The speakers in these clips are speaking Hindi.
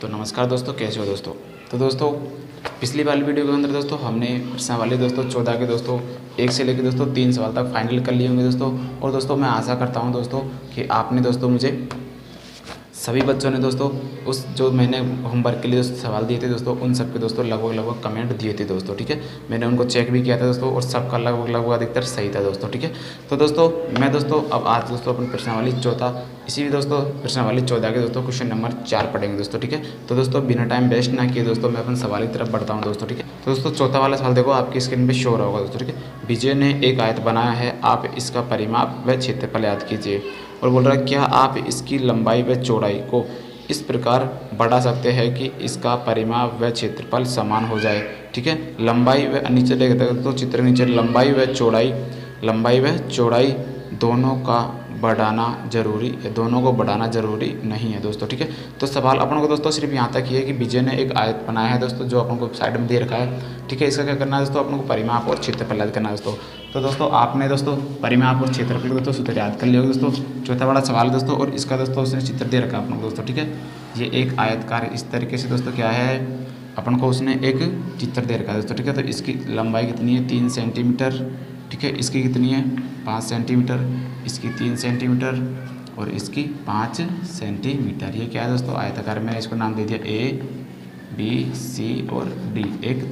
तो नमस्कार दोस्तों, कैसे हो दोस्तों। तो दोस्तों पिछली वाली वीडियो के अंदर दोस्तों हमने प्रश्नावली दोस्तों 14 के दोस्तों 1 से लेकर दोस्तों 3 सवाल तक फाइनल कर लिए होंगे दोस्तों। और दोस्तों मैं आशा करता हूं दोस्तों कि आपने दोस्तों मुझे सभी बच्चों ने दोस्तों उस जो मैंने होमवर्क के लिए दोस्तों सवाल दिए थे दोस्तों, उन सब के दोस्तों लगभग कमेंट दिए थे दोस्तों। ठीक है, मैंने उनको चेक भी किया था दोस्तों और सबका लगभग अधिकतर सही था दोस्तों। ठीक है, तो दोस्तों मैं दोस्तों अब आज दोस्तों अपनी प्रश्नावली 14 इसी दोस्तों प्रश्नावली 14 के दोस्तों क्वेश्चन नंबर 4 पढ़ेंगे दोस्तों। ठीक है, तो दोस्तों बिना टाइम वेस्ट ना किए दोस्तों मैं अपन सवाल की तरफ बढ़ता हूँ दोस्तों। ठीक है, तो दोस्तों चौथा वाला सवाल देखो आपकी स्क्रीन पे शो हो रहा होगा दोस्तों। ठीक है, विजय ने एक आयत बनाया है, आप इसका परिमाप व क्षेत्रफल याद कीजिए। और बोल रहा है क्या आप इसकी लंबाई व चौड़ाई को इस प्रकार बढ़ा सकते हैं कि इसका परिमाप व क्षेत्रफल समान हो जाए। ठीक है, लंबाई व नीचे देखते हैं तो चित्र नीचे लंबाई व चौड़ाई दोनों को बढ़ाना जरूरी नहीं है दोस्तों। ठीक है, तो सवाल अपन को दोस्तों सिर्फ यहाँ तक ही है कि विजय ने एक आयत बनाया है दोस्तों, जो अपन को साइड में दे रखा है। ठीक है, इसका क्या करना है दोस्तों, अपन को परिमाप और क्षेत्रफल याद करना है दोस्तों। तो दोस्तों आपने दोस्तों परिमाप और क्षेत्रफल दोस्तों सूत्र याद कर लिया होगा दोस्तों। चौथा बड़ा सवाल दोस्तों, और इसका दोस्तों उसने चित्र दे रखा है अपन को दोस्तों। ठीक है, ये एक आयतकार इस तरीके से दोस्तों क्या है, अपन को उसने एक चित्र दे रखा है दोस्तों। ठीक है, तो इसकी लंबाई कितनी है 3 सेंटीमीटर। ठीक है, इसकी कितनी है 5 सेंटीमीटर, इसकी 3 सेंटीमीटर और इसकी 5 सेंटीमीटर। ये क्या है दोस्तों, आयताकार। मैंने इसको नाम दे दिया ABCD और D, एक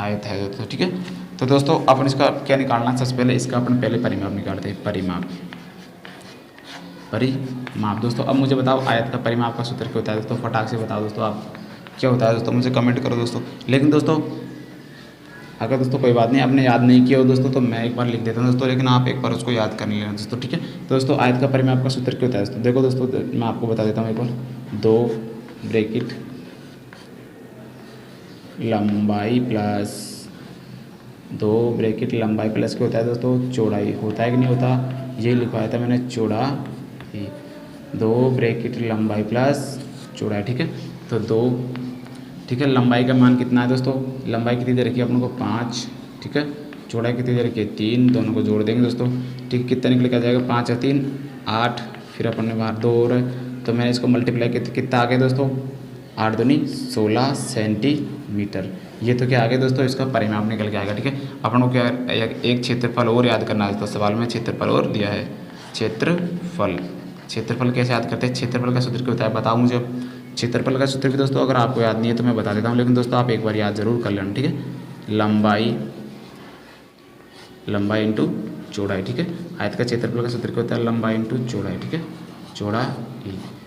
आयत है दोस्तों। ठीक है, तो दोस्तों अपन इसका क्या निकालना है, सबसे पहले इसका अपन पहले परिमाप निकालते हैं। परिमाप दोस्तों, अब मुझे बताओ आयत का परिमाप का सूत्र क्या होता है दोस्तों, फटाक से बताओ दोस्तों आप क्या होता है दोस्तों, मुझे कमेंट करो दोस्तों। लेकिन दोस्तों अगर दोस्तों कोई बात नहीं आपने याद नहीं किया हो दोस्तों, तो मैं एक बार लिख देता हूँ दोस्तों, लेकिन आप एक बार उसको याद कर लेना दोस्तों। ठीक है, तो दोस्तों आयत का परिमाप का सूत्र क्या होता है दोस्तों, देखो दोस्तों मैं आपको बता देता हूँ एक बार। 2 ब्रैकेट लंबाई प्लस क्या होता है दोस्तों, चौड़ाई होता है कि नहीं होता, ये लिखवाया था मैंने चौड़ाई। 2 ब्रैकेट लंबाई प्लस चौड़ाई। ठीक है, तो 2। ठीक है, लंबाई का मान कितना है दोस्तों, लंबाई कितनी दे रखी है अपन को 5। ठीक है, चौड़ाई कितनी दे रखी है 3, दोनों को जोड़ देंगे दोस्तों। ठीक है, कितना निकल के आ जाएगा 5 और 3 8, फिर अपन ने बाहर 2 और है, तो मैंने इसको मल्टीप्लाई कितना आ गया दोस्तों, 8 दूनी 16 सेंटीमीटर। ये तो क्या आ गया दोस्तों, इसका परिमाप निकल के आएगा। ठीक है, अपन को क्या एक क्षेत्रफल और याद करना है दोस्तों, सवाल में क्षेत्रफल और दिया है। क्षेत्रफल कैसे याद करते हैं, क्षेत्रफल का सूत्र क्या होता है बताओ मुझे। क्षेत्रफल का सूत्र भी दोस्तों अगर आपको याद नहीं है तो मैं बता देता हूँ, लेकिन दोस्तों आप एक बार याद जरूर कर लेना। ठीक है, लंबाई इंटू चौड़ाई। ठीक है, आयत का क्षेत्रफल का सूत्र क्या होता है, लंबाई इंटू चौड़ाई। ठीक है, चौड़ाई।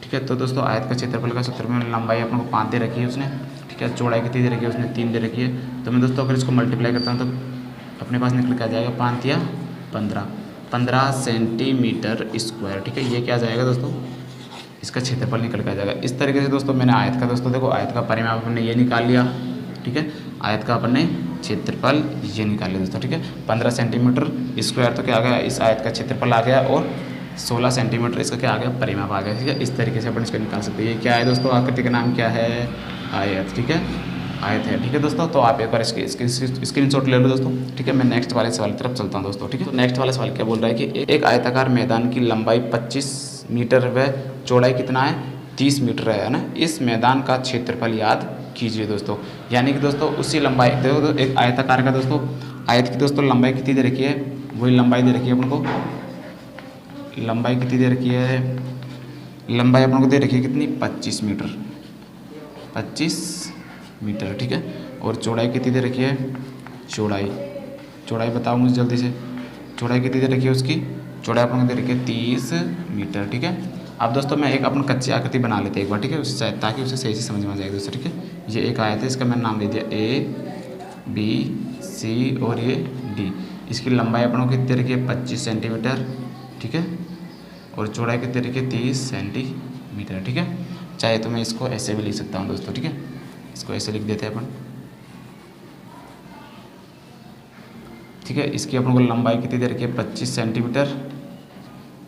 ठीक है, तो दोस्तों आयत का क्षेत्रफल का सूत्र में लंबाई अपन को 5 दे रखी है उसने। ठीक है, चौड़ाई कितनी दे रखी है उसने 3 दे रखी है। तो मैं दोस्तों अगर इसको मल्टीप्लाई करता हूँ तो अपने पास निकल के आ जाएगा 5 या 15 सेंटीमीटर स्क्वायर। ठीक है, ये क्या आ जाएगा दोस्तों, इसका क्षेत्रफल निकल के आ जाएगा। इस तरीके से दोस्तों मैंने आयत का दोस्तों देखो आयत का परिमाप अपन ने ये निकाल लिया। ठीक है, आयत का अपन ने क्षेत्रफल ये निकाल लिया दोस्तों। ठीक है, 15 सेंटीमीटर स्क्वायर तो क्या आ गया, इस आयत का क्षेत्रफल आ गया, और 16 सेंटीमीटर इसका क्या आ गया, परिमाप आ गया। ठीक है, इस तरीके से अपन इसको निकाल सकते हैं। ये क्या है दोस्तों, आकृति का नाम क्या है, आयत। ठीक है, आयत है। ठीक है दोस्तों, तो आप एक बार इसकी स्क्रीनशॉट ले लो दोस्तों। ठीक है, मैं नेक्स्ट वाले सवाल की तरफ चलता हूँ दोस्तों। ठीक है, तो नेक्स्ट वाला सवाल क्या बोल रहा है कि एक आयताकार मैदान की लंबाई 25 मीटर व चौड़ाई कितना है 30 मीटर है ना, इस मैदान का क्षेत्रफल याद कीजिए दोस्तों। यानी कि दोस्तों उसी लंबाई देखो, एक आयताकार का दोस्तों आयत की दोस्तों लंबाई कितनी दे रखी है, वही लंबाई दे रखी है अपन को। लंबाई कितनी दे रखी है, लंबाई अपन को दे रखी है कितनी 25 मीटर। ठीक है, और चौड़ाई कितनी दे रखी है, चौड़ाई बताओ मुझे जल्दी से, चौड़ाई कितनी दे रखी है उसकी, चौड़ाई अपन को दे रखी है 30 मीटर। ठीक है, अब दोस्तों मैं एक अपन कच्ची आकृति बना लेते हैं एक बार। ठीक है, उससे ताकि उसे सही से समझ में आ जाएगा दोस्तों। ठीक है, ये एक आयत है, इसका मैंने नाम दे दिया ABC और ये D। इसकी लंबाई अपन को कितनी दे रखी है 25 सेंटीमीटर। ठीक है, और चौड़ाई कितनी दे रखी है 30 सेंटीमीटर। ठीक है, चाहे तो मैं इसको ऐसे भी लिख सकता हूँ दोस्तों। ठीक है, इसको ऐसे लिख देते हैं अपन। ठीक है, इसकी अपन को लंबाई कितनी दे रखी है 25 सेंटीमीटर,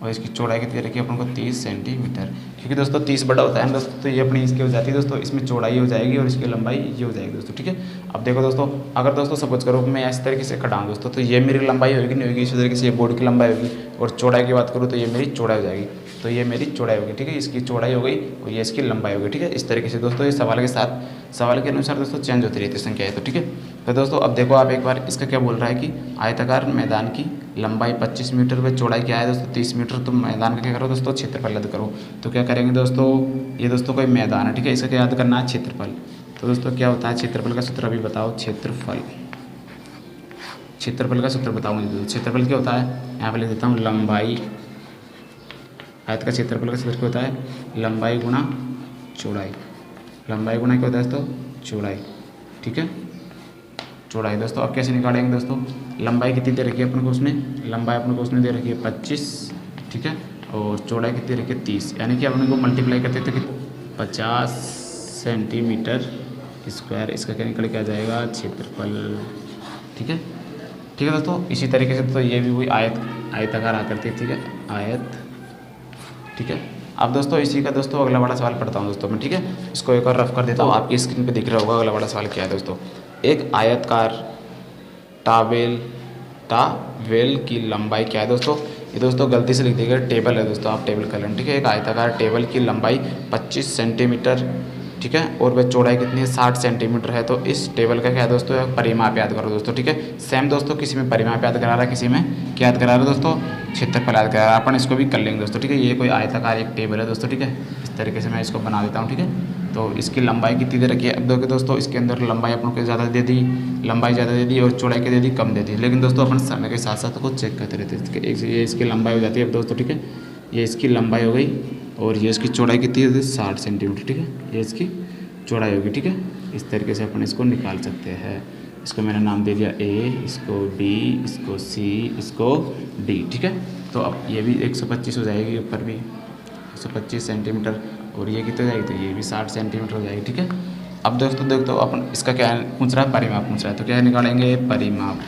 और इसकी चौड़ाई कितनी रखी है अपन को 30 सेंटीमीटर। क्योंकि दोस्तों 30 बड़ा होता है दोस्तों, तो ये अपनी इसकी हो जाती है दोस्तों, इसमें चौड़ाई हो जाएगी और इसकी लंबाई ये हो जाएगी दोस्तों। ठीक है, अब देखो दोस्तों, अगर दोस्तों सपोज करो मैं इस तरीके से खटाऊँ दोस्तों, तो ये मेरी लंबाई होगी नहीं होगी, इसी तरीके से ये बोर्ड की लंबाई होगी, और चौड़ाई की बात करूँ तो ये मेरी चौड़ाई हो जाएगी। तो ये मेरी चौड़ाई होगी, ठीक है, इसकी चौड़ाई हो गई और ये इसकी लंबाई होगी, ठीक है। इस तरीके से दोस्तों ये सवाल के साथ सवाल के अनुसार दोस्तों चेंज होती रहती है संख्याएं, तो ठीक है। तो दोस्तों अब देखो आप एक बार इसका क्या बोल रहा है कि आयताकार मैदान की लंबाई 25 मीटर व चौड़ाई क्या है दोस्तों 30 मीटर। तो मैदान का क्या करो दोस्तों क्षेत्रफल याद करो। तो क्या करेंगे दोस्तों, ये दोस्तों कोई मैदान है, ठीक है, इसका क्या याद करना है क्षेत्रफल। तो दोस्तों क्या होता है क्षेत्रफल का सूत्र अभी बताओ, क्षेत्रफल का सूत्र बताओ मुझे। क्षेत्रफल क्या होता है, यहाँ पे लिख देता हूँ लंबाई, आयत का क्षेत्रफल का सूत्र क्या होता है लंबाई गुणा चौड़ाई। लंबाई गुणा क्या होता है दोस्तों चौड़ाई, ठीक है, चौड़ाई। दोस्तों अब कैसे निकालेंगे दोस्तों, लंबाई कितनी दे रखी है अपन को उसने, लंबाई अपन को उसने दे रखी है 25, ठीक है, और चौड़ाई कितनी दे रखी है 30, यानी कि अपन को मल्टीप्लाई करते थे कि 50 सेंटीमीटर स्क्वायर, इसका क्या निकल के आ जाएगा क्षेत्रफल, ठीक है, ठीक है दोस्तों। इसी तरीके से तो ये भी हुई आयताकार आकृति, ठीक है, आयत, ठीक है। अब दोस्तों इसी का दोस्तों अगला बड़ा सवाल पढ़ता हूँ दोस्तों मैं, ठीक है, इसको एक और रफ कर देता हूँ, आपकी स्क्रीन पे दिख रहा होगा अगला बड़ा सवाल क्या है दोस्तों। एक आयतकार टावेल की लंबाई क्या है दोस्तों, ये दोस्तों गलती से लिख दिया गया टेबल है दोस्तों, आप टेबल कर लें, ठीक है। एक आयताकार टेबल की लंबाई 25 सेंटीमीटर, ठीक है, और वह चौड़ाई कितनी है 60 सेंटीमीटर है। तो इस टेबल का क्या है दोस्तों परिमाप याद करो दोस्तों, ठीक है। सेम दोस्तों किसी में परिमाप याद करा रहा है, किसी में क्या याद करा रहा है दोस्तों क्षेत्रफल याद करा रहा है। अपन इसको भी कर लेंगे दोस्तों, ठीक है। ये कोई आयताकार एक टेबल है दोस्तों, ठीक है, इस तरीके से मैं इसको बना देता हूँ, ठीक है। तो इसकी लंबाई कितनी दे रखी है, अब देखो दोस्तों इसके अंदर लंबाई अपन को ज़्यादा दे दी, लंबाई ज़्यादा दे दी और चौड़ाई की दे दी कम दे दी, लेकिन दोस्तों अपन समय के साथ साथ को चेक करते रहते हैं। ये इसकी लंबाई हो जाती है अब दोस्तों, ठीक है, ये इसकी लंबाई हो गई और ये इसकी चौड़ाई कितनी है 60 सेंटीमीटर, ठीक है, ये इसकी चौड़ाई होगी, ठीक है। इस तरीके से अपन इसको निकाल सकते हैं। इसको मैंने नाम दे दिया ए, इसको बी, इसको सी, इसको डी, ठीक है। तो अब ये भी 125 हो जाएगी, ऊपर भी 125 सेंटीमीटर और ये कितने हो जाएगी, तो ये भी 60 सेंटीमीटर हो जाएगी, ठीक है। अब दोस्तों देखो तो अपन इसका क्या पूछ रहा है परिमाप पूछ रहा है, तो क्या निकालेंगे परिमाप,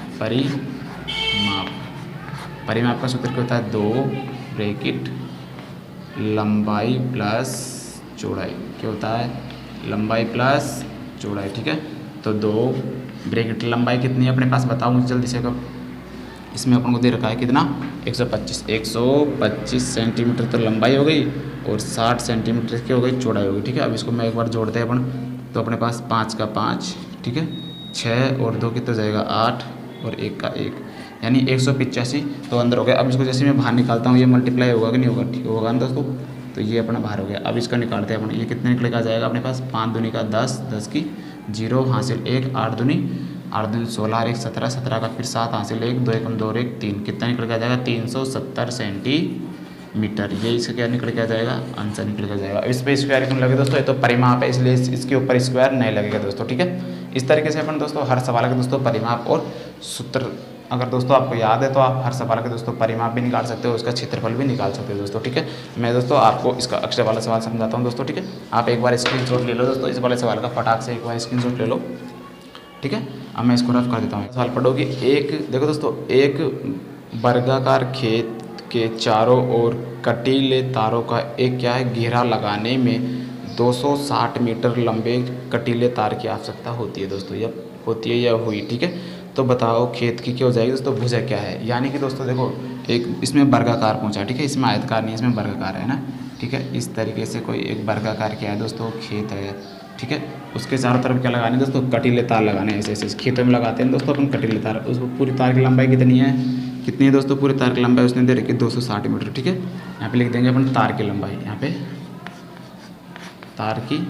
परिमाप का सूत्र क्या होता है 2 ब्रैकेट लंबाई प्लस चौड़ाई, क्या होता है लंबाई प्लस चौड़ाई, ठीक है। तो 2 ब्रैकेट लंबाई कितनी है अपने पास बताओ मुझे जल्दी से कब, इसमें अपन को दे रखा है कितना 125 सेंटीमीटर तो लंबाई हो गई और 60 सेंटीमीटर की हो गई चौड़ाई हो गई, ठीक है। अब इसको मैं एक बार जोड़ते हैं अपन, तो अपने पास 5 का 5, ठीक है, 6 और 2 कितना जाएगा 8 और 1 का 1, यानी 185 तो अंदर हो गया। अब इसको जैसे मैं बाहर निकालता हूँ ये मल्टीप्लाई होगा कि नहीं होगा, ठीक होगा ना दोस्तों। तो ये अपना बाहर हो गया। अब इसका निकालते हैं अपन, ये कितने निकले का जाएगा अपने पास 5 दूनी का 10, 10 की 0 हासिल 1, 8 दूनी 16 और 1 17, 17 का फिर 7 हासिल 1, 2 एकम 2 और 1 3, कितना निकल के आ जाएगा 370 सेंटीमीटर। ये इसका क्या निकल के आ जाएगा आंसर निकल के आ जाएगा। इस पर स्क्वायर क्यों लगे दोस्तों, ये तो परिमाप है इसलिए इसके ऊपर स्क्वायर नहीं लगेगा दोस्तों, ठीक है। इस तरीके से अपन दोस्तों हर सवाल के दोस्तों परिमाप और सूत्र अगर दोस्तों आपको याद है तो आप हर सवाल के दोस्तों परिमाप भी निकाल सकते हो, उसका क्षेत्रफल भी निकाल सकते हो दोस्तों, ठीक है। मैं दोस्तों आपको इसका अक्षर वाला सवाल समझाता हूँ दोस्तों, ठीक है। आप एक बार स्क्रीनशॉट ले लो दोस्तों, इस वाले सवाल का फटाक से एक बार स्क्रीनशॉट ले लो, ठीक है। अब मैं इसको रफ कर देता हूँ। सवाल पढ़ोगे, एक देखो दोस्तों, एक वर्गाकार खेत के चारों ओर कटीले तारों का एक क्या है घेरा लगाने में 260 मीटर लंबे कटीले तार की आवश्यकता होती है दोस्तों, या होती है या हुई, ठीक है। तो बताओ खेत की क्या हो जाएगी दोस्तों भुजा क्या है, यानी कि दोस्तों देखो एक इसमें वर्गाकार पूछा, ठीक है, इसमें आयतकार नहीं, इसमें वर्गाकार है ना, ठीक है। इस तरीके से कोई एक वर्गाकार क्या है दोस्तों खेत है, ठीक है। उसके चारों तरफ क्या लगाने दोस्तों कटीले तार लगाने, ऐसे ऐसे खेतों में लगाते हैं दोस्तों अपन कटीले तार। उसको पूरी तार की लंबाई कितनी है दोस्तों, पूरी तार की लंबाई उसने दे रखी 260 मीटर, ठीक है। यहाँ पे लिख देंगे अपन तार की लंबाई, यहाँ पे तार की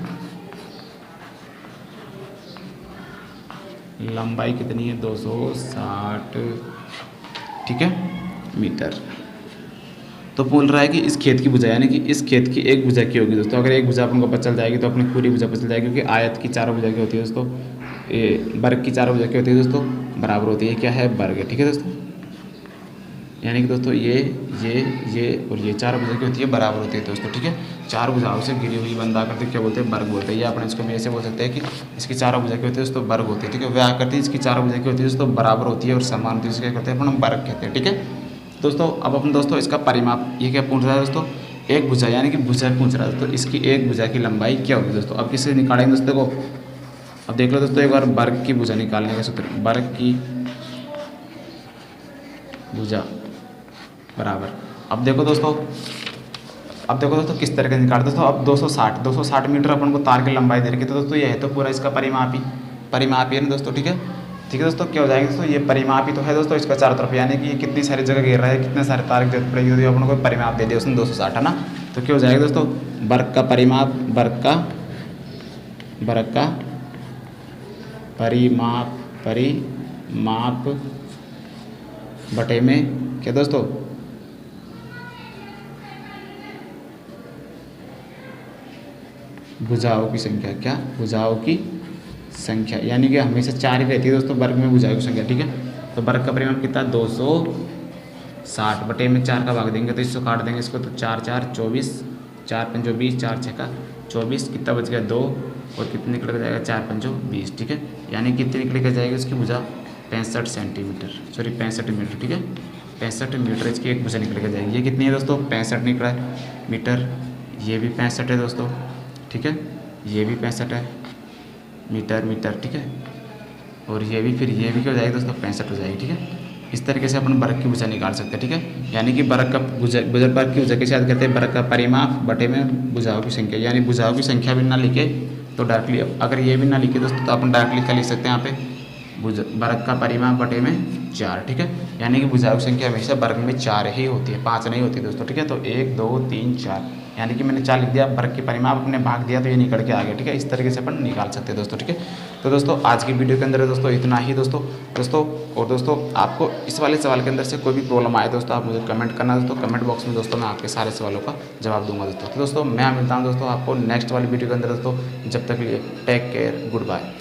लंबाई कितनी है 260, ठीक है, मीटर। तो बोल रहा है कि इस खेत की भुजा, यानी कि इस खेत की एक भुजा की होगी दोस्तों। अगर एक भुजा अपन को पता चल जाएगी तो अपनी पूरी भुजा पता चल जाएगी, क्योंकि आयत की चारों भुजा की होती है दोस्तों, ये वर्ग की चारों भुजा की होती है दोस्तों बराबर होती है, क्या है वर्ग है, ठीक है दोस्तों। यानी कि दोस्तों ये और ये चार भुजा की होती है बराबर होती है दोस्तों, ठीक है। चार भुजाओं से घिरी हुई बंद आकृति क्या बोलते हैं वर्ग बोलते हैं, या अपन इसको ऐसे बोल सकते हैं कि इसकी चारों भुजा की होती है दोस्तों वर्ग होती है, ठीक है। वह आकृति इसकी चारों भुजा की होती है दोस्तों बराबर होती है और समान होती है, इसको क्या कहते हैं अपन वर्ग कहते हैं, ठीक है दोस्तों। अब अपन दोस्तों इसका परिमाप ये क्या पूछ रहा है दोस्तों, एक भुजा यानी कि भुजा पूछ रहा है दोस्तों, इसकी एक भुजा की लंबाई क्या होगी दोस्तों। अब किससे निकालेंगे दोस्तों को, अब देख लो दोस्तों एक बार वर्ग की भुजा निकालने का सूत्र, वर्ग की भुजा बराबर। अब देखो दोस्तों अब देखो दोस्तों किस तरह से निकाल दोस्तों। अब 260 मीटर अपन को तार की लंबाई दे रखी है, तो दोस्तों ये है तो पूरा इसका परिमापी है ना दोस्तों। ठीक है दोस्तों, क्या हो जाएगा दोस्तों, ये परिमापी तो है दोस्तों इसका चारों तरफ, यानी कि ये कितनी सारी जगह घेर रहा है, कितने सारे तार की जरूरत पड़ेगी, तो अपन को परिमाप दे दिया उसने 260 है ना। तो क्या हो जाएगा दोस्तों, वर्ग का परिमाप परिमाप बटे में क्या दोस्तों, भुजाओं की संख्या, क्या भुजाओं की संख्या, यानी कि हमेशा 4 ही रहती है दोस्तों वर्ग में भुजाओं की संख्या। ठीक है, तो वर्ग का परिमाप कितना 260 बटे में 4 का भाग देंगे तो इसको काट देंगे इसको, तो 4 4 24, 4 पंजो 20, 4 6 का 24, कितना बच गया 2, और कितने निकल के जाएगा 4 पंजो 20। ठीक है, यानी कितनी निकल के जाएगी उसकी भुजा 65 सेंटीमीटर, सॉरी 65 मीटर। ठीक है, 65 मीटर इसकी एक भुजा निकल के जाएगी। ये कितनी है दोस्तों 65 निकला है मीटर, ये भी 65 है दोस्तों। ठीक है, ये भी 65 है मीटर। ठीक है, और ये भी फिर ये भी क्या हो जाएगी दोस्तों 65 हो जाएगी। ठीक है, इस तरीके से अपन वर्ग की भुजा निकाल सकते हैं। ठीक है, यानी कि वर्ग का वर्ग की भुजा कैसे याद करते हैं, वर्ग का परिमाप बटे में भुजाओं की संख्या, यानी भुजाओं की संख्या भी ना लिखे तो डायरेक्टली, अगर ये भी ना लिखे दोस्तों तो अपन डायरेक्टली क्या लिख सकते हैं यहाँ पे, वर्ग का परिमाप बटे में 4। ठीक है, यानी कि भुजाओं की संख्या हमेशा वर्ग में 4 ही होती है, 5 नहीं होती दोस्तों। ठीक है, तो 1 2 3 4, यानी कि मैंने 4 लिख दिया, वर्ग के परिमाप अपने भाग दिया तो ये निकल के आ गया। ठीक है, इस तरीके से अपन निकाल सकते हैं दोस्तों। ठीक है, तो दोस्तों आज की वीडियो के अंदर दोस्तों इतना ही दोस्तों। और दोस्तों आपको इस वाले सवाल के अंदर से कोई भी प्रॉब्लम आए दोस्तों, आप मुझे कमेंट करना दोस्तों, कमेंट बॉक्स में दोस्तों मैं आपके सारे सवालों का जवाब दूंगा दोस्तों। तो दोस्तों मैं मिलता हूँ दोस्तों आपको नेक्स्ट वाली वीडियो के अंदर दोस्तों, जब तक के लिए टेक केयर, गुड बाय।